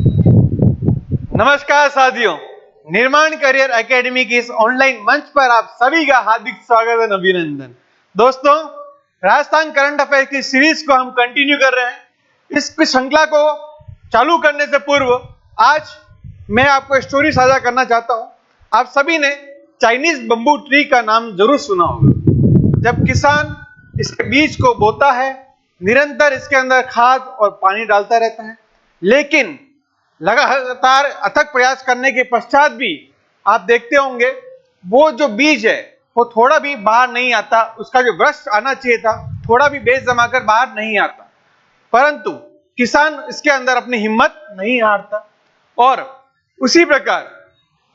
नमस्कार साथियों, निर्माण करियर एकेडमी की इस ऑनलाइन मंच पर आप सभी का हार्दिक स्वागत और अभिनंदन। दोस्तों, राजस्थान करंट अफेयर की सीरीज को हम कंटिन्यू कर रहे हैं। इस श्रृंखला को चालू करने से पूर्व आज मैं आपको स्टोरी साझा करना चाहता हूं। आप सभी ने चाइनीज बंबू ट्री का नाम जरूर सुना होगा। जब किसान इसके बीज को बोता है, निरंतर इसके अंदर खाद और पानी डालता रहता है, लेकिन लगातार अथक प्रयास करने के पश्चात भी आप देखते होंगे वो जो बीज है वो थोड़ा भी बाहर नहीं आता। उसका जो वृक्ष आना चाहिए था थोड़ा भी बेच जमाकर बाहर नहीं आता, परंतु किसान इसके अंदर अपनी हिम्मत नहीं हारता और उसी प्रकार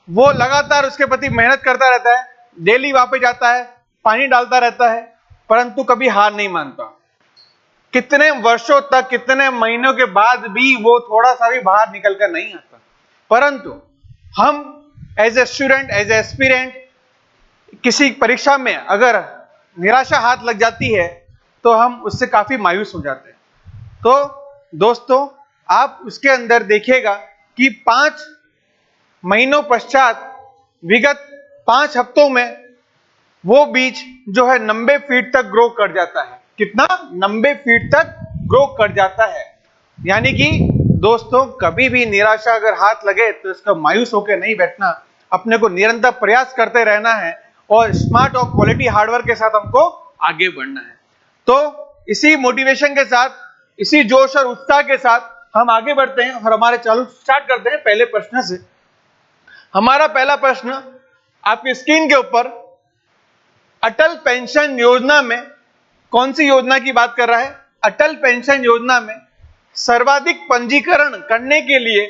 वो लगातार उसके प्रति मेहनत करता रहता है। डेली वहां पे जाता है, पानी डालता रहता है, परंतु कभी हार नहीं मानता। कितने वर्षों तक, कितने महीनों के बाद भी वो थोड़ा सा भी बाहर निकल कर नहीं आता। परंतु हम as a student, as a aspirant, किसी परीक्षा में अगर निराशा हाथ लग जाती है तो हम उससे काफी मायूस हो जाते हैं। तो दोस्तों, आप उसके अंदर देखिएगा कि 5 महीनों पश्चात, विगत 5 हफ्तों में वो बीज जो है 90 फीट तक ग्रो कर जाता है। कितना? 90 फीट तक ग्रो कर जाता है। यानी कि दोस्तों, कभी भी निराशा अगर हाथ लगे तो इसका मायूस होकर नहीं बैठना, अपने को निरंतर प्रयास करते रहना है और स्मार्ट और क्वालिटी हार्डवर्क के साथ हमको आगे बढ़ना है। तो इसी मोटिवेशन के साथ, इसी जोश और उत्साह के साथ हम आगे बढ़ते हैं और हमारे चालू स्टार्ट करते हैं पहले प्रश्न से। हमारा पहला प्रश्न आपकी स्क्रीन के ऊपर अटल पेंशन योजना में कौन सी योजना की बात कर रहा है? अटल पेंशन योजना में सर्वाधिक पंजीकरण करने के लिए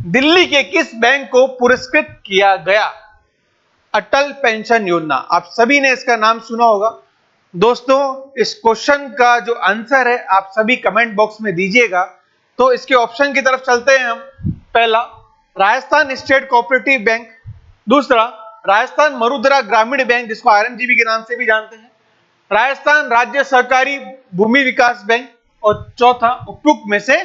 दिल्ली के किस बैंक को पुरस्कृत किया गया? अटल पेंशन योजना, आप सभी ने इसका नाम सुना होगा। दोस्तों, इस क्वेश्चन का जो आंसर है आप सभी कमेंट बॉक्स में दीजिएगा। तो इसके ऑप्शन की तरफ चलते हैं हम। पहला, राजस्थान स्टेट कोऑपरेटिव बैंक। दूसरा, राजस्थान मरुधरा ग्रामीण बैंक, जिसको आरएमजीबी के नाम से भी जानते हैं। राजस्थान राज्य सहकारी भूमि विकास बैंक। और चौथा, उपयुक्त में से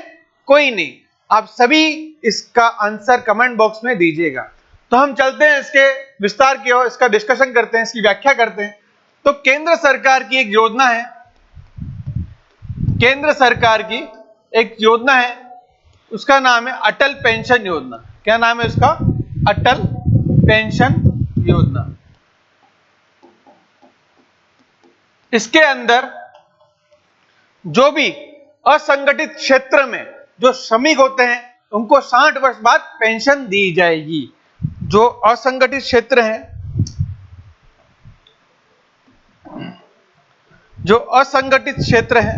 कोई नहीं। आप सभी इसका आंसर कमेंट बॉक्स में दीजिएगा। तो हम चलते हैं इसके विस्तार की ओर, इसका डिस्कशन करते हैं, इसकी व्याख्या करते हैं। तो केंद्र सरकार की एक योजना है, केंद्र सरकार की एक योजना है, उसका नाम है अटल पेंशन योजना। क्या नाम है उसका? अटल पेंशन योजना। इसके अंदर जो भी असंगठित क्षेत्र में जो श्रमिक होते हैं उनको 60 वर्ष बाद पेंशन दी जाएगी। जो असंगठित क्षेत्र है, जो असंगठित क्षेत्र है,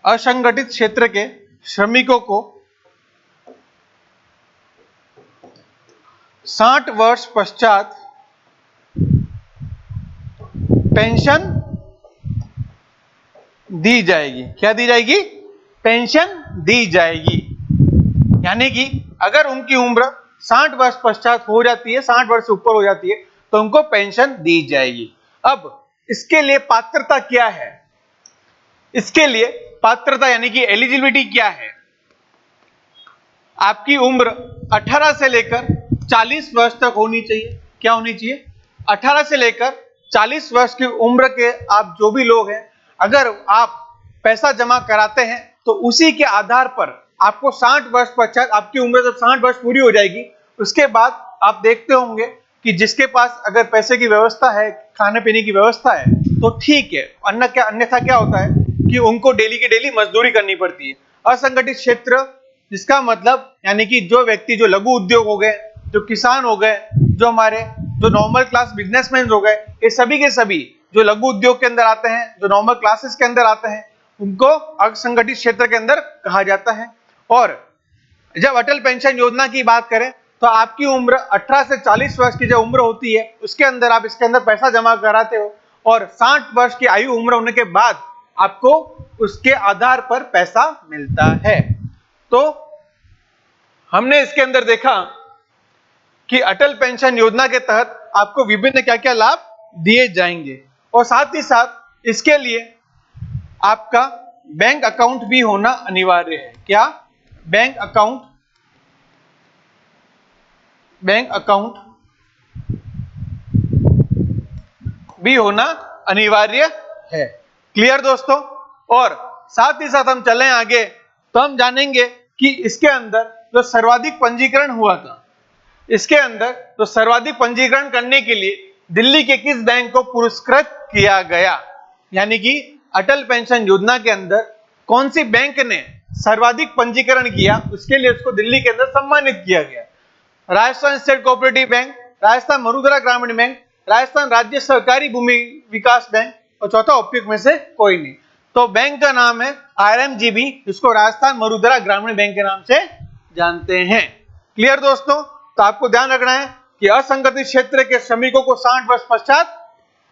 असंगठित क्षेत्र के श्रमिकों को 60 वर्ष पश्चात पेंशन दी जाएगी। क्या दी जाएगी? पेंशन दी जाएगी। यानी कि अगर उनकी उम्र 60 वर्ष पश्चात हो जाती है, 60 वर्ष से ऊपर हो जाती है, तो उनको पेंशन दी जाएगी। अब इसके लिए पात्रता क्या है? इसके लिए पात्रता यानी कि एलिजिबिलिटी क्या है? आपकी उम्र 18 से लेकर 40 वर्ष तक होनी चाहिए। क्या होनी चाहिए? 18 से लेकर 40 वर्ष की उम्र के आप जो भी लोग हैं, अगर आप पैसा जमा कराते हैं तो उसी के आधार पर आपको 60 वर्ष पश्चात, आपकी उम्र जब 60 वर्ष पूरी हो जाएगी, उसके बाद आप देखते होंगे कि जिसके पास अगर पैसे की व्यवस्था है, खाने पीने की व्यवस्था है, तो ठीक है। अन्यथा क्या होता है कि उनको डेली की डेली मजदूरी करनी पड़ती है। असंगठित क्षेत्र, जिसका मतलब यानी कि जो व्यक्ति, जो लघु उद्योग हो गए, जो किसान हो गए, जो हमारे जो नॉर्मल क्लास बिजनेसमैन हो गए, ये सभी के सभी जो लघु उद्योग के अंदर आते हैं, जो नॉर्मल क्लासेस के अंदर आते हैं, उनको असंगठित क्षेत्र के अंदर कहा जाता है। और जब अटल पेंशन योजना की बात करें तो आपकी उम्र 18 से 40 वर्ष की जो उम्र होती है, उसके अंदर आप इसके अंदर पैसा जमा कराते हो और 60 वर्ष की आयु उम्र होने के बाद आपको उसके आधार पर पैसा मिलता है। तो हमने इसके अंदर देखा कि अटल पेंशन योजना के तहत आपको विभिन्न क्या क्या लाभ दिए जाएंगे और साथ ही साथ इसके लिए आपका बैंक अकाउंट भी होना अनिवार्य है। क्या? बैंक अकाउंट भी होना अनिवार्य है। क्लियर दोस्तों? और साथ ही साथ हम चलें आगे तो हम जानेंगे कि इसके अंदर जो सर्वाधिक पंजीकरण हुआ था, इसके अंदर तो सर्वाधिक पंजीकरण करने के लिए दिल्ली के किस बैंक को पुरस्कृत किया गया, यानी कि अटल पेंशन योजना के अंदर कौन सी बैंक ने सर्वाधिक पंजीकरण किया, उसके लिए उसको दिल्ली के अंदर सम्मानित किया गया। Rajasthan state cooperative bank, Rajasthan Marudhara ग्रामीण बैंक, राजस्थान राज्य सहकारी भूमि विकास बैंक, और चौथा उपयुक्त में से कोई नहीं। तो बैंक का नाम है RMGB, इसको राजस्थान मरुधरा ग्रामीण बैंक के नाम से जानते हैं। क्लियर दोस्तों? तो आपको ध्यान रखना है कि असंगठित क्षेत्र के श्रमिकों को 60 वर्ष पश्चात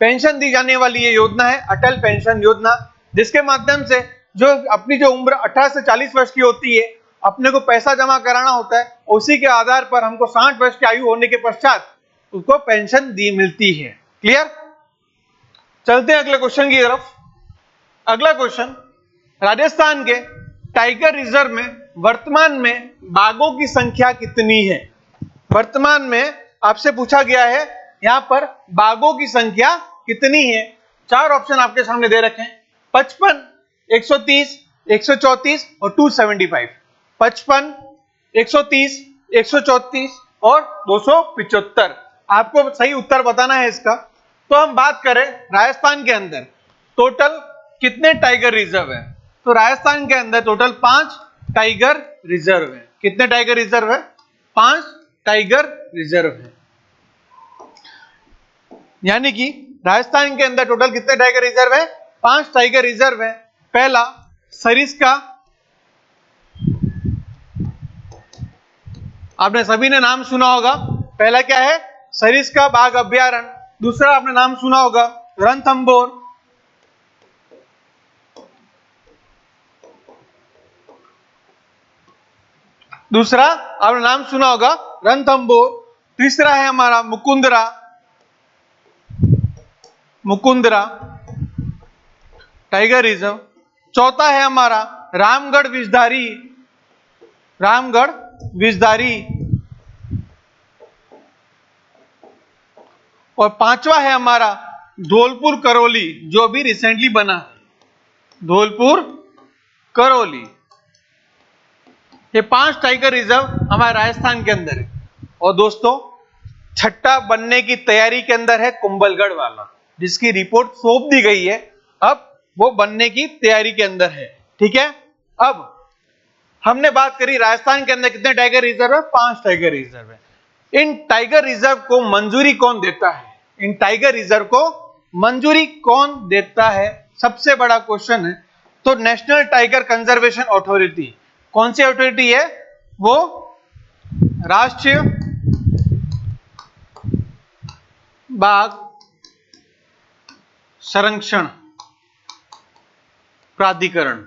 पेंशन दी जाने वाली ये योजना है अटल पेंशन योजना, जिसके माध्यम से जो अपनी जो उम्र 18 से 40 वर्ष की होती है, अपने को पैसा जमा कराना होता है, उसी के आधार पर हमको 60 वर्ष की आयु होने के पश्चात उसको पेंशन दी मिलती है। क्लियर? चलते हैं अगले क्वेश्चन की तरफ। अगला क्वेश्चन, राजस्थान के टाइगर रिजर्व में वर्तमान में बाघों की संख्या कितनी है? वर्तमान में आपसे पूछा गया है यहां पर बाघों की संख्या कितनी है। चार ऑप्शन आपके सामने दे रखे हैं, 55, 130, 134 और 275। 55, 130, 134 और 275। आपको सही उत्तर बताना है इसका। तो हम बात करें राजस्थान के अंदर टोटल कितने टाइगर रिजर्व है, तो राजस्थान के अंदर टोटल 5 टाइगर रिजर्व है। कितने टाइगर रिजर्व है? 5 टाइगर रिजर्व है। यानी कि राजस्थान के अंदर टोटल कितने टाइगर रिजर्व है? 5 टाइगर रिजर्व है। पहला सरिस्का, आपने सभी ने नाम सुना होगा। पहला क्या है? सरिस्का बाघ अभ्यारण्य। दूसरा आपने नाम सुना होगा रणथंभौर। दूसरा आपने नाम सुना होगा रणथंभौर। तीसरा है हमारा मुकुंदरा टाइगर रिजर्व। चौथा है हमारा रामगढ़ विषधारी। और पांचवा है हमारा धौलपुर करौली, जो भी रिसेंटली बना है, धौलपुर करौली। ये 5 टाइगर रिजर्व हमारे राजस्थान के अंदर है। और दोस्तों छठा बनने की तैयारी के अंदर है कुंभलगढ़ वाला, जिसकी रिपोर्ट सौंप दी गई है, अब वो बनने की तैयारी के अंदर है। ठीक है? अब हमने बात करी राजस्थान के अंदर कितने टाइगर रिजर्व है? 5 टाइगर रिजर्व है। इन टाइगर रिजर्व को मंजूरी कौन देता है? इन टाइगर रिजर्व को मंजूरी कौन देता है? सबसे बड़ा क्वेश्चन है। तो नेशनल टाइगर कंजर्वेशन अथॉरिटी। कौन सी अथॉरिटी है? वो राष्ट्रीय बाघ संरक्षण प्राधिकरण।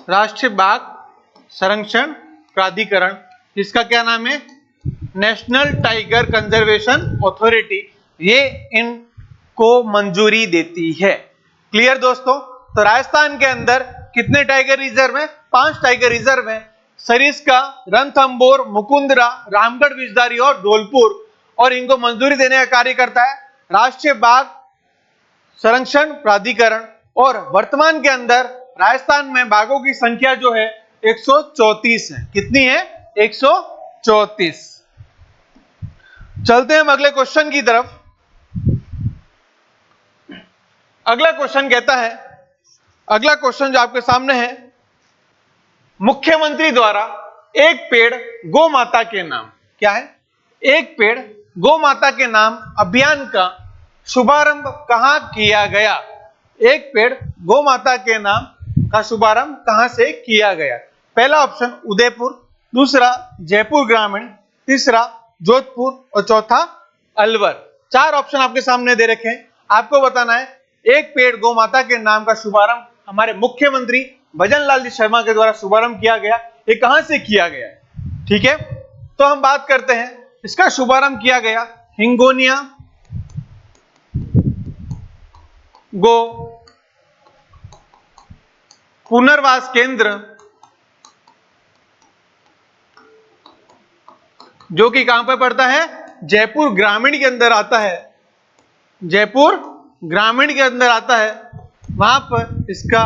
राष्ट्रीय बाघ संरक्षण प्राधिकरण, जिसका क्या नाम है? National tiger conservation authority. ये इनको मंजूरी देती है। क्लियर दोस्तों? तो राजस्थान के अंदर कितने टाइगर रिजर्व हैं? 5 टाइगर रिजर्व हैं। सरिस्का, रणथंभौर, मुकुंदरा, रामगढ़ विषधारी और धौलपुर। और इनको मंजूरी देने का कार्य करता है राष्ट्रीय बाघ संरक्षण प्राधिकरण। और वर्तमान के अंदर राजस्थान में बाघों की संख्या जो है 134 है। कितनी है? 134। चलते हैं हम अगले क्वेश्चन की तरफ। अगला क्वेश्चन कहता है, अगला क्वेश्चन जो आपके सामने है, मुख्यमंत्री द्वारा एक पेड़ गौ माता के नाम, क्या है? एक पेड़ गौ माता के नाम अभियान का शुभारंभ कहां किया गया? एक पेड़ गौ माता के नाम का शुभारंभ कहां से किया गया? पहला ऑप्शन उदयपुर, दूसरा जयपुर ग्रामीण, तीसरा जोधपुर और चौथा अलवर। 4 ऑप्शन आपके सामने दे रखे हैं। आपको बताना है एक पेड़ गौ माता के नाम का शुभारंभ हमारे मुख्यमंत्री भजनलाल जी शर्मा के द्वारा शुभारंभ किया गया, ये कहां से किया गया? ठीक है, तो हम बात करते हैं, इसका शुभारंभ किया गया हिंगोनिया गो पुनर्वास केंद्र जो कि कहां पर पड़ता है, जयपुर ग्रामीण के अंदर आता है, जयपुर ग्रामीण के अंदर आता है, वहां पर इसका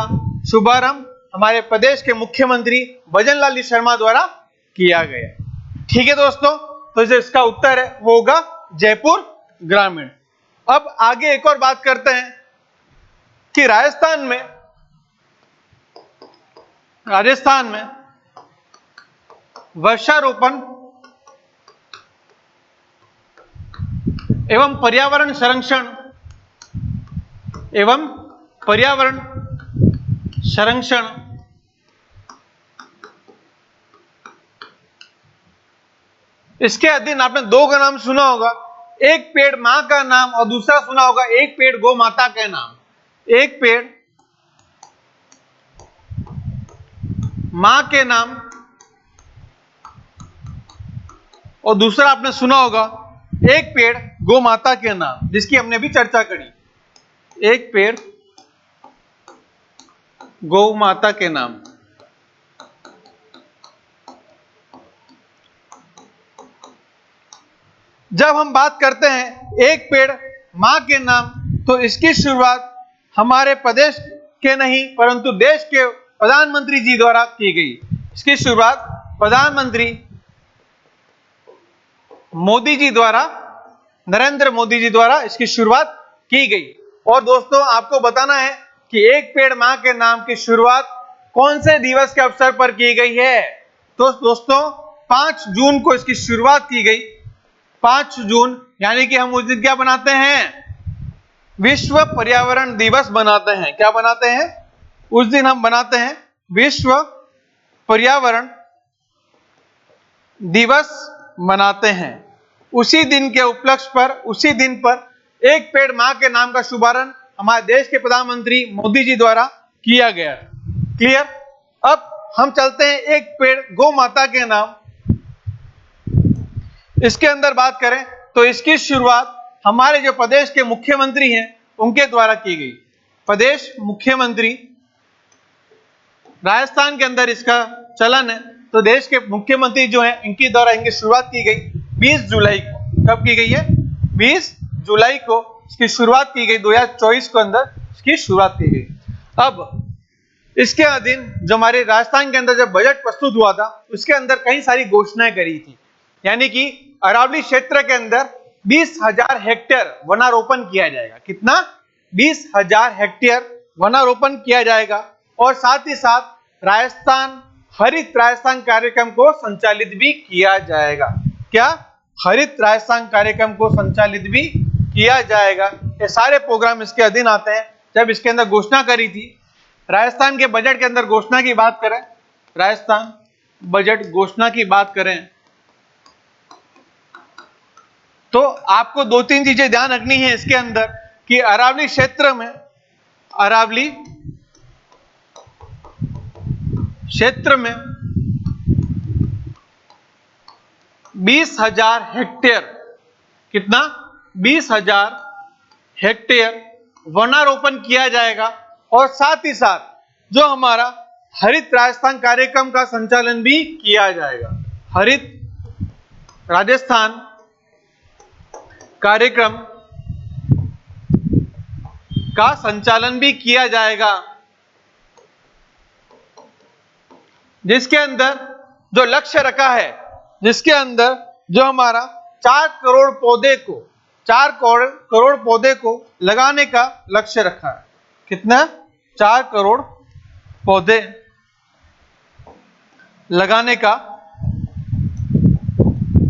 शुभारंभ हमारे प्रदेश के मुख्यमंत्री भजनलाल शर्मा द्वारा किया गया। ठीक है दोस्तों, तो जो इसका उत्तर है वो होगा जयपुर ग्रामीण। अब आगे एक और बात करते हैं कि राजस्थान में वृक्षारोपण एवं पर्यावरण संरक्षण इसके अधीन आपने दो का नाम सुना होगा, एक पेड़ मां का नाम और दूसरा सुना होगा एक पेड़ गौ माता के नाम। एक पेड़ मां के नाम और दूसरा आपने सुना होगा एक पेड़ गौ माता के नाम, जिसकी हमने भी चर्चा करी। एक पेड़ गौ माता के नाम। जब हम बात करते हैं एक पेड़ मां के नाम, तो इसकी शुरुआत हमारे प्रदेश के नहीं परंतु देश के प्रधानमंत्री जी द्वारा की गई। इसकी शुरुआत प्रधानमंत्री मोदी जी द्वारा, नरेंद्र मोदी जी द्वारा इसकी शुरुआत की गई। और दोस्तों आपको बताना है कि एक पेड़ मां के नाम की शुरुआत कौन से दिवस के अवसर पर की गई है। तो दोस्तों 5 जून को इसकी शुरुआत की गई। 5 जून यानी कि हम उस दिन क्या बनाते हैं, विश्व पर्यावरण दिवस बनाते हैं। क्या बनाते हैं, उस दिन हम बनाते हैं विश्व पर्यावरण दिवस मनाते हैं। उसी दिन के उपलक्ष्य पर, उसी दिन पर एक पेड़ मां के नाम का शुभारंभ हमारे देश के प्रधानमंत्री मोदी जी द्वारा किया गया। क्लियर। अब हम चलते हैं एक पेड़ गौ माता के नाम। इसके अंदर बात करें तो इसकी शुरुआत हमारे जो प्रदेश के मुख्यमंत्री हैं उनके द्वारा की गई। प्रदेश मुख्यमंत्री, राजस्थान के अंदर इसका चलन है, तो देश के मुख्यमंत्री जो हैं इनके द्वारा इनकी शुरुआत की गई 20 जुलाई को। कब की गई है, 20 जुलाई को इसकी शुरुआत की गई। 2024 के अंदर इसकी शुरुआत की गई। अब इसके अधीन जो हमारे राजस्थान के अंदर जब बजट प्रस्तुत हुआ था उसके अंदर कई सारी घोषणाएं करी थी, यानी कि अरावली क्षेत्र के अंदर 20,000 हेक्टेयर वनारोपण किया जाएगा। कितना, 20,000 हेक्टेयर वनारोपण किया जाएगा। और साथ ही साथ राजस्थान हरित राजस्थान कार्यक्रम को संचालित भी किया जाएगा। क्या, हरित राजस्थान कार्यक्रम को संचालित भी किया जाएगा। ये सारे प्रोग्राम इसके अधीन आते हैं। जब इसके अंदर घोषणा करी थी, राजस्थान के बजट के अंदर घोषणा की बात करें, राजस्थान बजट घोषणा की बात करें तो आपको 2-3 चीजें ध्यान रखनी है इसके अंदर कि अरावली क्षेत्र में 20,000 हेक्टेयर, कितना, 20,000 हेक्टेयर वनारोपण किया जाएगा। और साथ ही साथ जो हमारा हरित राजस्थान कार्यक्रम का संचालन भी किया जाएगा। हरित राजस्थान कार्यक्रम का संचालन भी किया जाएगा, जिसके अंदर जो लक्ष्य रखा है, जिसके अंदर जो हमारा 4 करोड़ पौधे को लगाने का लक्ष्य रखा है। कितना, 4 करोड़ पौधे लगाने का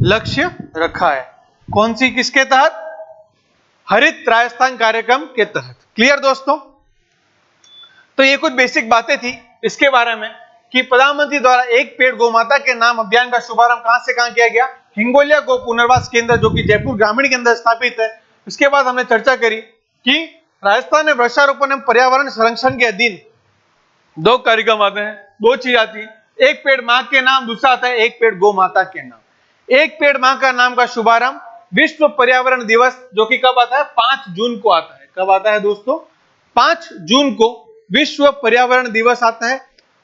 लक्ष्य रखा है। कौन सी, किसके तहत, हरित राजस्थान कार्यक्रम के तहत। क्लियर दोस्तों। तो ये कुछ बेसिक बातें थी इसके बारे में कि प्रधानमंत्री द्वारा एक पेड़ गौ माता के नाम अभियान का शुभारंभ कहां से कहां किया गया, हिंगोलिया गौ पुनर्वास केंद्र जो कि जयपुर ग्रामीण के अंदर स्थापित है। उसके बाद हमने चर्चा करी कि राजस्थान में वृक्षारोपण एवं पर्यावरण संरक्षण के अधीन 2 कार्यक्रम आते हैं, 2 चीज आती है, एक पेड़ मां के नाम, दूसरा आता है एक पेड़ गौ माता के नाम। एक पेड़ मां का नाम का शुभारंभ विश्व पर्यावरण दिवस जो कि कब आता है, 5 जून को आता है। कब आता है दोस्तों, 5 जून को विश्व पर्यावरण दिवस आता है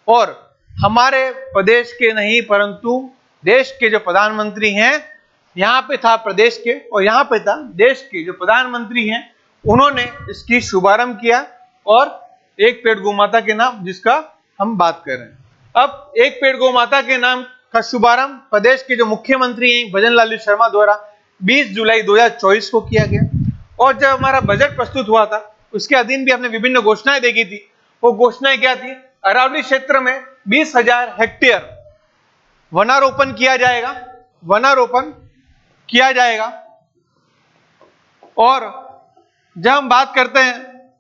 और हमारे प्रदेश के नहीं परंतु देश के जो प्रधानमंत्री हैं, यहाँ पे था प्रदेश के और यहाँ पे था देश के जो प्रधानमंत्री हैं, उन्होंने इसकी शुभारंभ किया और एक पेड़ गौ माता के नाम जिसका हम बात कर रहे हैं। अब एक पेड़ गौ माता के नाम का शुभारंभ प्रदेश के जो मुख्यमंत्री हैं भजन लाल शर्मा द्वारा 20 जुलाई 2024 को किया गया और जब हमारा बजट प्रस्तुत हुआ था उसके अधीन भी हमने विभिन्न घोषणाएं देखी थी। वो घोषणाएं क्या थी? अरावली क्षेत्र में 20,000 हेक्टेयर वनारोपण किया जाएगा, वनारोपण किया जाएगा। और जब हम बात करते हैं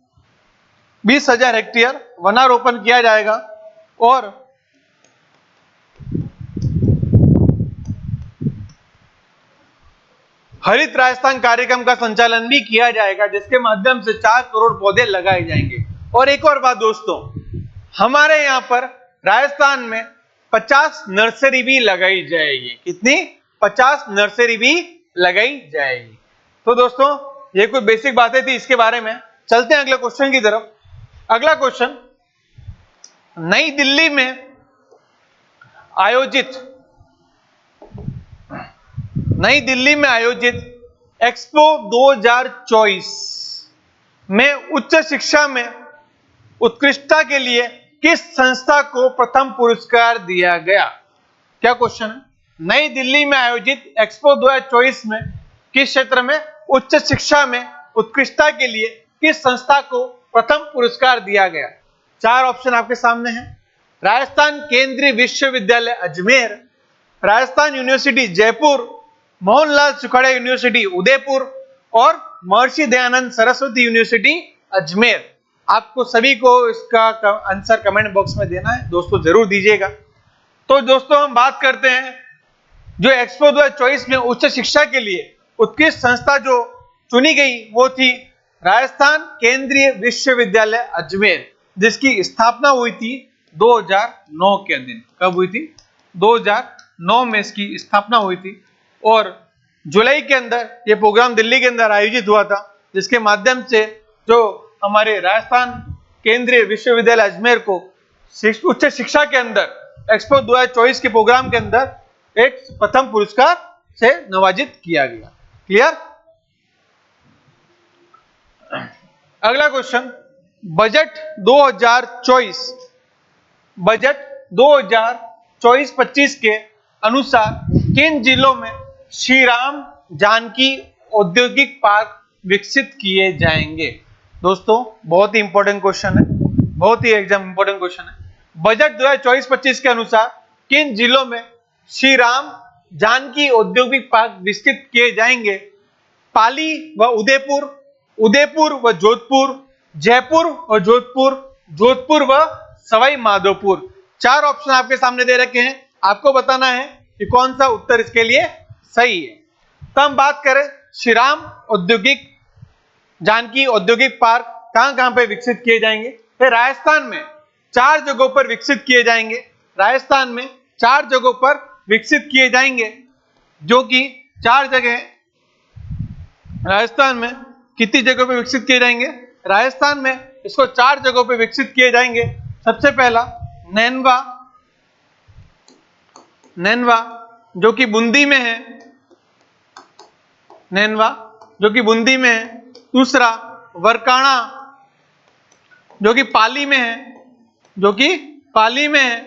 20,000 हेक्टेयर वनारोपण किया जाएगा और हरित राजस्थान कार्यक्रम का संचालन भी किया जाएगा जिसके माध्यम से 4 करोड़ पौधे लगाए जाएंगे। और एक और बात दोस्तों, हमारे यहां पर राजस्थान में 50 नर्सरी भी लगाई जाएगी। कितनी? 50 नर्सरी भी लगाई जाएगी। तो दोस्तों ये कोई बेसिक बातें थी इसके बारे में। चलते हैं अगले क्वेश्चन की तरफ। अगला क्वेश्चन, नई दिल्ली में आयोजित एक्सपो 2024 में उच्च शिक्षा में उत्कृष्टता के लिए किस संस्था को प्रथम पुरस्कार दिया गया? क्या क्वेश्चन है? नई दिल्ली में आयोजित एक्सपो 2024 में किस क्षेत्र में उच्च शिक्षा में उत्कृष्टता के लिए किस संस्था को प्रथम पुरस्कार दिया गया? 4 ऑप्शन आपके सामने हैं। राजस्थान केंद्रीय विश्वविद्यालय अजमेर, राजस्थान यूनिवर्सिटी जयपुर, मोहनलाल सुखाड़िया यूनिवर्सिटी उदयपुर और महर्षि दयानंद सरस्वती यूनिवर्सिटी अजमेर। आपको सभी को इसका आंसर कमेंट बॉक्स में देना है दोस्तों, जरूर दीजिएगा। तो दोस्तों हम बात करते हैं जो एक्सपो 2024 में उच्च शिक्षा के लिए उत्कृष्ट संस्था जो चुनी गई वो थी राजस्थान केंद्रीय विश्वविद्यालय अजमेर, जिसकी स्थापना हुई थी 2009 के दिन। कब हुई थी? 2009 में इसकी स्थापना हुई थी और जुलाई के अंदर ये प्रोग्राम दिल्ली के अंदर आयोजित हुआ था जिसके माध्यम से जो हमारे राजस्थान केंद्रीय विश्वविद्यालय अजमेर को उच्च शिक्षा के अंदर एक्सपो 2024 के प्रोग्राम के अंदर एक प्रथम पुरस्कार से नवाजित किया गया। क्लियर? अगला क्वेश्चन, बजट 2024-25 के अनुसार किन जिलों में श्री राम जानकी औद्योगिक पार्क विकसित किए जाएंगे? दोस्तों बहुत ही इंपॉर्टेंट क्वेश्चन है, बहुत ही एग्जाम इंपॉर्टेंट क्वेश्चन है। बजट 2024-25 के अनुसार किन जिलों में श्री राम जानकी औद्योगिक पार्क विकसित किए जाएंगे? पाली व उदयपुर, उदयपुर व जोधपुर, जयपुर व जोधपुर, जोधपुर व सवाई माधोपुर। 4 ऑप्शन आपके सामने दे रखे हैं, आपको बताना है कि कौन सा उत्तर इसके लिए सही है। तो हम बात करें श्री राम औद्योगिक जानकी औद्योगिक पार्क कहां पे विकसित किए जाएंगे? तो राजस्थान में 4 जगहों पर विकसित किए जाएंगे। राजस्थान में 4 जगहों पर विकसित किए जाएंगे, जो कि 4 जगह राजस्थान में कितनी जगहों पे विकसित किए जाएंगे? राजस्थान में इसको 4 जगहों पे विकसित किए जाएंगे। सबसे पहला नैनवा, नैनवा जो कि बूंदी में है, नैनवा जो कि बूंदी में है। दूसरा वरकाणा जो कि पाली में है, जो कि पाली में है।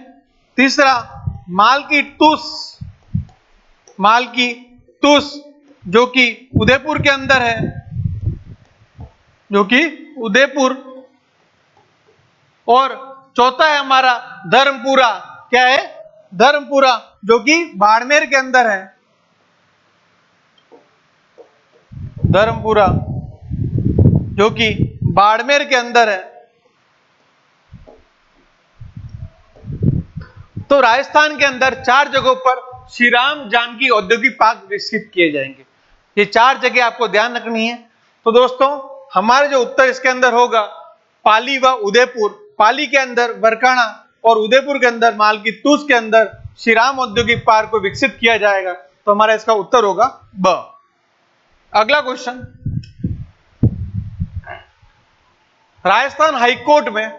तीसरा मालकी टूस, मालकी टूस जो कि उदयपुर के अंदर है, जो कि उदयपुर। और चौथा है हमारा धर्मपुरा, क्या है? धर्मपुरा जो कि बाड़मेर के अंदर है, धर्मपुरा जो कि बाड़मेर के अंदर है। तो राजस्थान के अंदर 4 जगहों पर श्री राम जानकी औद्योगिक पार्क विकसित किए जाएंगे। ये 4 जगह आपको ध्यान रखनी है। तो दोस्तों हमारे जो उत्तर इसके अंदर होगा पाली व उदयपुर, पाली के अंदर बरकाना और उदयपुर के अंदर मालकी टूस के अंदर श्री राम औद्योगिक पार्क को विकसित किया जाएगा। तो हमारा इसका उत्तर होगा ब। अगला क्वेश्चन, राजस्थान हाईकोर्ट में,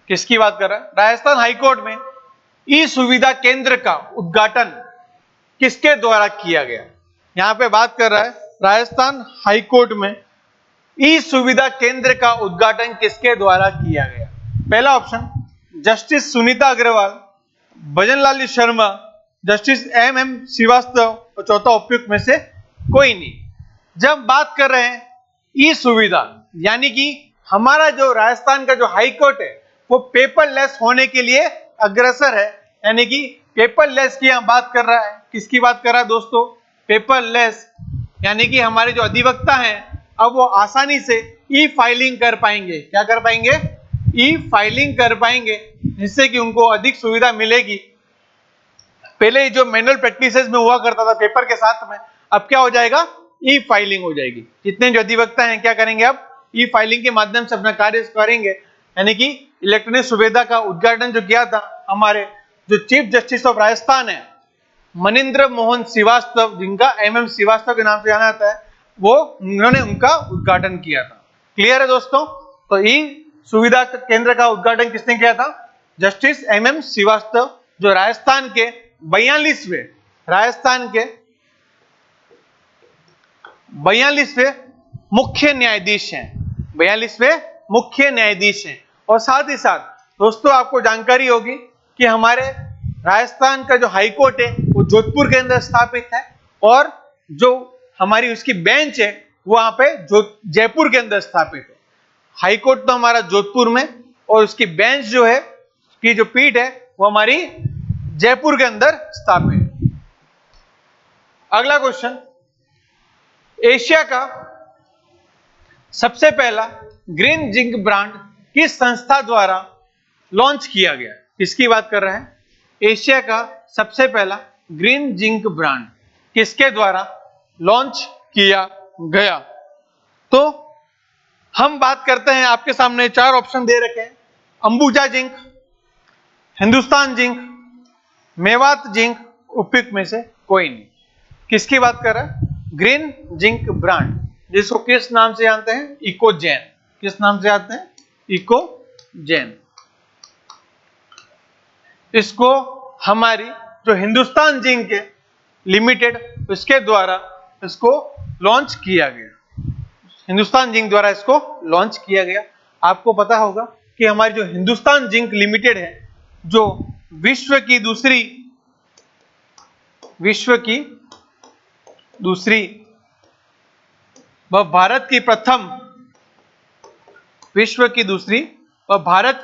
किसकी बात कर रहा है, राजस्थान हाईकोर्ट में ई सुविधा केंद्र का उद्घाटन किसके द्वारा किया गया। यहां पे बात कर रहा है राजस्थान हाईकोर्ट में ई सुविधा केंद्र का उद्घाटन किसके द्वारा किया गया। पहला option justice Sunita Agarwal, Bhajanlal Sharma, justice M Srivastava और चौथा उपयुक्त में से कोई नहीं। जब बात कर रहे हैं ई सुविधा, यानी कि हमारा जो राजस्थान का जो हाईकोर्ट है वो पेपरलेस होने के लिए अग्रसर है, यानी कि पेपरलेस की यहां बात कर रहा है। किसकी बात कर रहा है दोस्तों, पेपरलेस, यानी कि हमारे जो अधिवक्ता हैं अब वो आसानी से ई फाइलिंग कर पाएंगे। क्या कर पाएंगे, ई फाइलिंग कर पाएंगे, जिससे कि उनको अधिक सुविधा मिलेगी। पहले जो मैनुअल प्रैक्टिसेस में हुआ करता था पेपर के साथ में, अब क्या हो जाएगा, ई फाइलिंग हो जाएगी। जितने जो अधिवक्ता हैं क्या करेंगे, अब ई फाइलिंग के माध्यम से अपना कार्य करेंगे। यानी कि इलेक्ट्रॉनिक सुविधा का उद्घाटन जो किया था हमारे जो चीफ जस्टिस ऑफ राजस्थान है मनिंद्र मोहन श्रीवास्तव, जिनका एम श्रीवास्तव के नाम से जाना जाता है, वो उन्होंने उनका उद्घाटन किया था। क्लियर है दोस्तों। तो ई सुविधा केंद्र का उद्घाटन किसने किया था, जस्टिस एम श्रीवास्तव, जो राजस्थान के 42वें मुख्य न्यायाधीश हैं, 42वें मुख्य न्यायाधीश हैं। और साथ ही साथ दोस्तों आपको जानकारी होगी कि हमारे राजस्थान का जो हाईकोर्ट है वो जोधपुर के अंदर स्थापित है, और जो हमारी उसकी बेंच है वो वहां पे जयपुर के अंदर स्थापित है। हाईकोर्ट तो हमारा जोधपुर में, और उसकी बेंच जो है, उसकी जो पीठ है वो हमारी जयपुर के अंदर स्थापित है। अगला क्वेश्चन, एशिया का सबसे पहला ग्रीन जिंक ब्रांड किस संस्था द्वारा लॉन्च किया गया। किसकी बात कर रहे हैं, एशिया का सबसे पहला ग्रीन जिंक ब्रांड किसके द्वारा लॉन्च किया गया। तो हम बात करते हैं, आपके सामने 4 ऑप्शन दे रखे हैं, Ambuja zinc, Hindustan zinc, Mewat zinc, उपयुक्त में से कोई नहीं। किसकी बात कर रहा है, ग्रीन जिंक ब्रांड, जिसको किस नाम से जानते हैं, इकोजेन। किस नाम से जानते हैं, इकोजेन। इसको हमारी जो हिंदुस्तान जिंक है लिमिटेड, उसके द्वारा इसको लॉन्च किया गया। हिंदुस्तान जिंक द्वारा इसको लॉन्च किया गया। आपको पता होगा कि हमारी जो हिंदुस्तान जिंक लिमिटेड है, जो विश्व की दूसरी व भारत की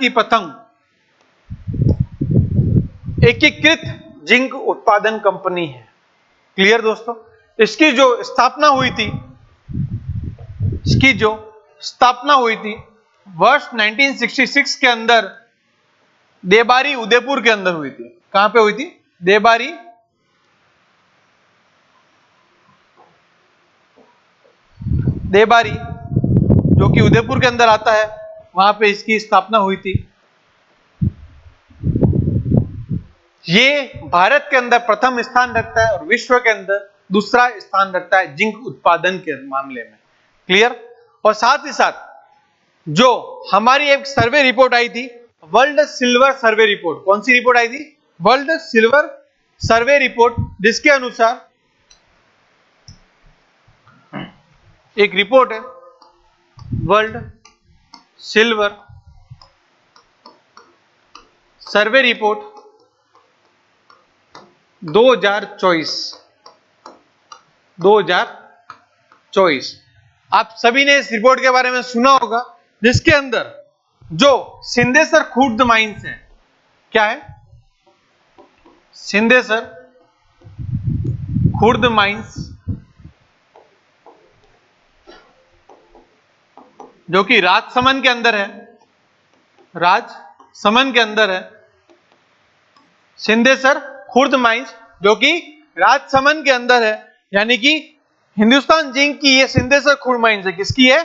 प्रथम एकीकृत जिंक उत्पादन कंपनी है। क्लियर दोस्तों। इसकी जो स्थापना हुई थी वर्ष 1966 के अंदर देबारी उदयपुर के अंदर हुई थी। कहां पे हुई थी, देबारी जो कि उदयपुर के अंदर आता है, वहां पे इसकी स्थापना हुई थी। ये भारत के अंदर प्रथम स्थान रखता है और विश्व के अंदर दूसरा स्थान रखता है जिंक उत्पादन के मामले में। क्लियर। और साथ ही साथ जो हमारी एक सर्वे रिपोर्ट आई थी, वर्ल्ड सिल्वर सर्वे रिपोर्ट, कौन सी रिपोर्ट आई थी, वर्ल्ड सिल्वर सर्वे रिपोर्ट, जिसके अनुसार एक रिपोर्ट है वर्ल्ड सिल्वर सर्वे रिपोर्ट 2024। आप सभी ने इस रिपोर्ट के बारे में सुना होगा, जिसके अंदर जो सिंदेसर खुर्द माइंस है, क्या है, सिंदेसर खुर्द माइंस, जो कि राजसमंद के अंदर है, सिंदेसर खुर्द माइंस जो कि राजसमंद के अंदर है, यानी कि हिंदुस्तान जिंक की ये सिंदेसर खुर्द माइंस है। किसकी है,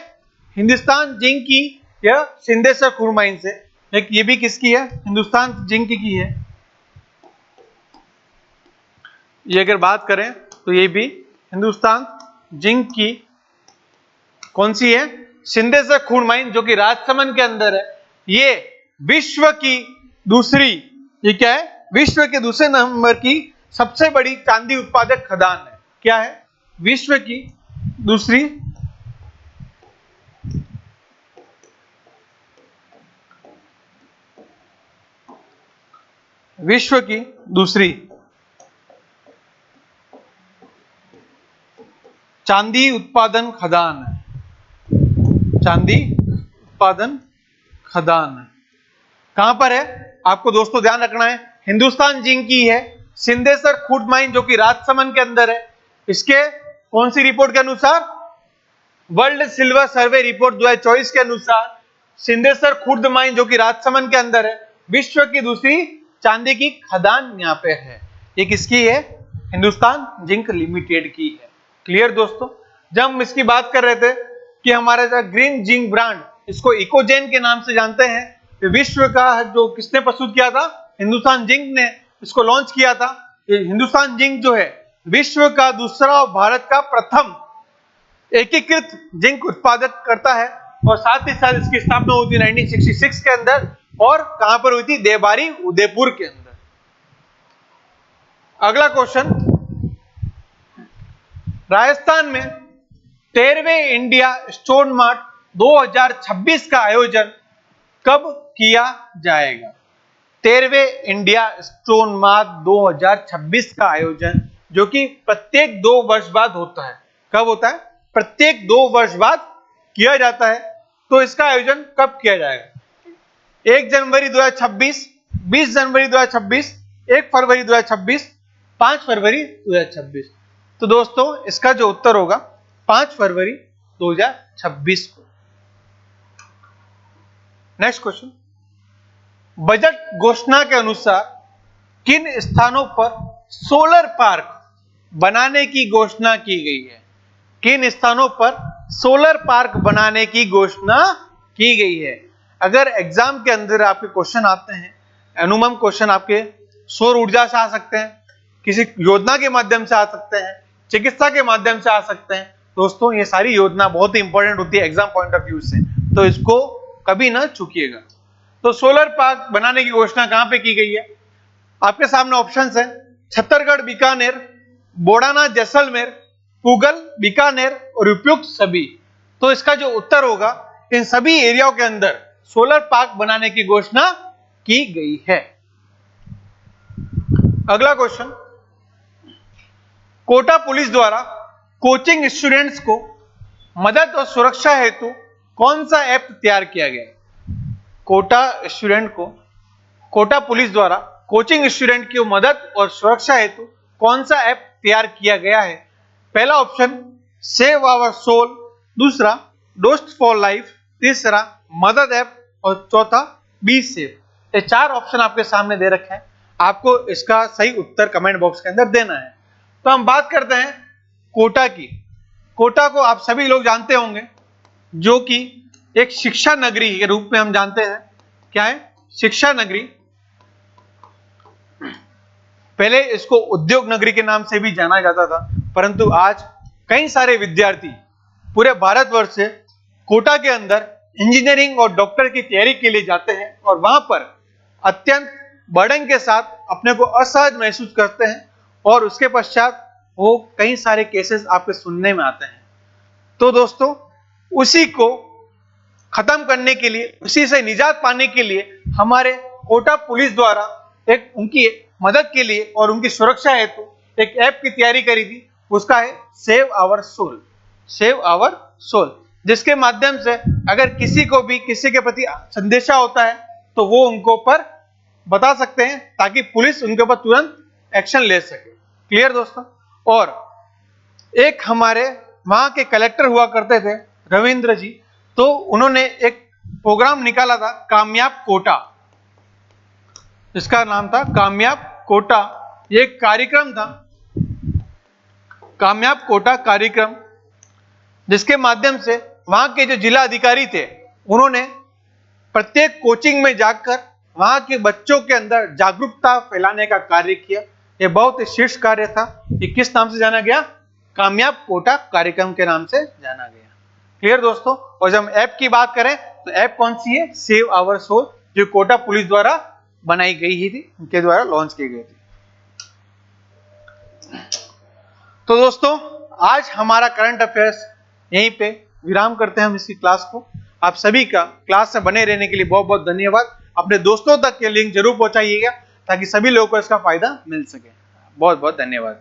हिंदुस्तान जिंक की यह सिंदेसर खुर्द माइंस है। एक ये भी किसकी है, हिंदुस्तान जिंक की है। ये अगर बात करें तो ये भी हिंदुस्तान जिंक की कौन सी है, सिंदेसर खून माइन जो कि राजसमंद के अंदर है, ये विश्व की दूसरी, ये क्या है, विश्व के दूसरे नंबर की सबसे बड़ी चांदी उत्पादक खदान है। क्या है? विश्व की दूसरी चांदी उत्पादन खदान है। चांदी उत्पादन खदान है कहां पर है? आपको दोस्तों ध्यान रखना है, हिंदुस्तान जिंक की है। सिंदेसर खूड माइन जो कि राजसमंद के अंदर है, इसके कौन सी रिपोर्ट के अनुसार? वर्ल्ड सिल्वर सर्वे रिपोर्ट 2024 के अनुसार सिंदेसर खुर्द माइन जो कि राजसमंद के अंदर है, विश्व की दूसरी चांदी की खदान यहां पे है। ये किसकी है? हिंदुस्तान जिंक लिमिटेड की है। क्लियर दोस्तों? जब हम इसकी बात कर रहे थे कि हमारे जो ग्रीन जिंक ब्रांड, इसको इकोजेन के नाम से जानते हैं, विश्व का जो किसने प्रस्तुत किया था? हिंदुस्तान जिंक ने इसको लॉन्च किया था। ये हिंदुस्तान जिंक जो है विश्व का दूसरा और भारत का प्रथम एकीकृत जिंक उत्पादक करता है, और साथ ही साथ इसकी स्थापना हुई थी 1966 के अंदर, और कहां पर हुई थी? देवबारी उदयपुर के अंदर। अगला क्वेश्चन, राजस्थान में 13वें इंडिया स्टोन मार्ट 2026 का आयोजन कब किया जाएगा? 13वें इंडिया स्टोन मार्ट 2026 का आयोजन, जो कि प्रत्येक 2 वर्ष बाद होता है। कब होता है? प्रत्येक 2 वर्ष बाद किया जाता है। तो इसका आयोजन कब किया जाएगा? 1 जनवरी 2026, 20 जनवरी 2026, 1 फरवरी 2026, 5 फरवरी 2026। तो दोस्तों इसका जो उत्तर होगा 5 फरवरी 2026 को। नेक्स्ट क्वेश्चन, बजट घोषणा के अनुसार किन स्थानों पर सोलर पार्क बनाने की घोषणा की गई है? किन स्थानों पर सोलर पार्क बनाने की घोषणा की गई है? अगर एग्जाम के अंदर आपके क्वेश्चन आते हैं, अनुमान क्वेश्चन आपके सौर ऊर्जा से आ सकते हैं, किसी योजना के माध्यम से आ सकते हैं, चिकित्सा के माध्यम से आ सकते हैं। दोस्तों ये सारी योजना बहुत ही इंपॉर्टेंट होती है एग्जाम पॉइंट ऑफ व्यू से, तो इसको कभी ना चूकिएगा। तो सोलर पार्क बनाने की घोषणा कहां पे की गई है? आपके सामने ऑप्शंस है, छत्तीसगढ़, बीकानेर, बोडाना, जैसलमेर, पुगल, बीकानेर और उपयुक्त सभी। तो इसका जो उत्तर होगा, इन सभी एरियाओं के अंदर सोलर पार्क बनाने की घोषणा की गई है। अगला क्वेश्चन, कोटा पुलिस द्वारा कोचिंग स्टूडेंट्स को मदद और सुरक्षा हेतु कौन सा ऐप तैयार किया गया? कोटा पुलिस द्वारा कोचिंग स्टूडेंट की मदद और सुरक्षा हेतु कौन सा ऐप तैयार किया गया है? पहला ऑप्शन सेव आवर सोल, दूसरा डोस्ट फॉर लाइफ, तीसरा मदद ऐप और चौथा बी सेफ। ये 4 ऑप्शन आपके सामने दे रखे हैं, आपको इसका सही उत्तर कमेंट बॉक्स के अंदर देना है। तो हम बात करते हैं कोटा की। कोटा को आप सभी लोग जानते होंगे, जो कि एक शिक्षा नगरी के रूप में हम जानते हैं। क्या है? शिक्षा नगरी। पहले इसको उद्योग नगरी के नाम से भी जाना जाता था, परंतु आज कई सारे विद्यार्थी पूरे भारतवर्ष से कोटा के अंदर इंजीनियरिंग और डॉक्टर की तैयारी के लिए जाते हैं, और वहां पर अत्यंत बर्डन के साथ अपने को असहज महसूस करते हैं, और उसके पश्चात वो कई सारे केसेस आपके सुनने में आते हैं। तो दोस्तों उसी को खत्म करने के लिए, उसी से निजात पाने के लिए हमारे कोटा पुलिस द्वारा एक उनकी मदद के लिए और उनकी सुरक्षा हेतु एक ऐप की तैयारी करी थी। उसका है save our soul, save our soul, जिसके माध्यम से अगर किसी को भी किसी के प्रति संदेशा होता है तो वो उनको पर बता सकते हैं, ताकि पुलिस उनके ऊपर तुरंत एक्शन ले सके। क्लियर दोस्तों? और एक हमारे वहां के कलेक्टर हुआ करते थे रविंद्र जी, तो उन्होंने एक प्रोग्राम निकाला था कामयाब कोटा, जिसका नाम था कामयाब कोटा। ये एक कार्यक्रम था, कामयाब कोटा कार्यक्रम, जिसके माध्यम से वहां के जो जिला अधिकारी थे उन्होंने प्रत्येक कोचिंग में जाकर वहां के बच्चों के अंदर जागरूकता फैलाने का कार्य किया। यह बहुत ही शीर्ष कार्य था। ये किस नाम से जाना गया? कामयाब कोटा कार्यक्रम के नाम से जाना गया। क्लियर दोस्तों। और जब हम ऐप की बात करें तो ऐप कौन सी है, सेव आवर सोल, जो कोटा पुलिस द्वारा बनाई गई ही थी, उनके द्वारा लॉन्च की गई थी। तो दोस्तों आज हमारा करंट अफेयर्स यहीं पे विराम करते हैं हम इसकी क्लास को। आप सभी का क्लास से बने रहने के लिए बहुत बहुत धन्यवाद। अपने दोस्तों तक के लिंक जरूर पहुंचाइएगा ताकि सभी लोगों को इसका फायदा मिल सके। बहुत बहुत धन्यवाद।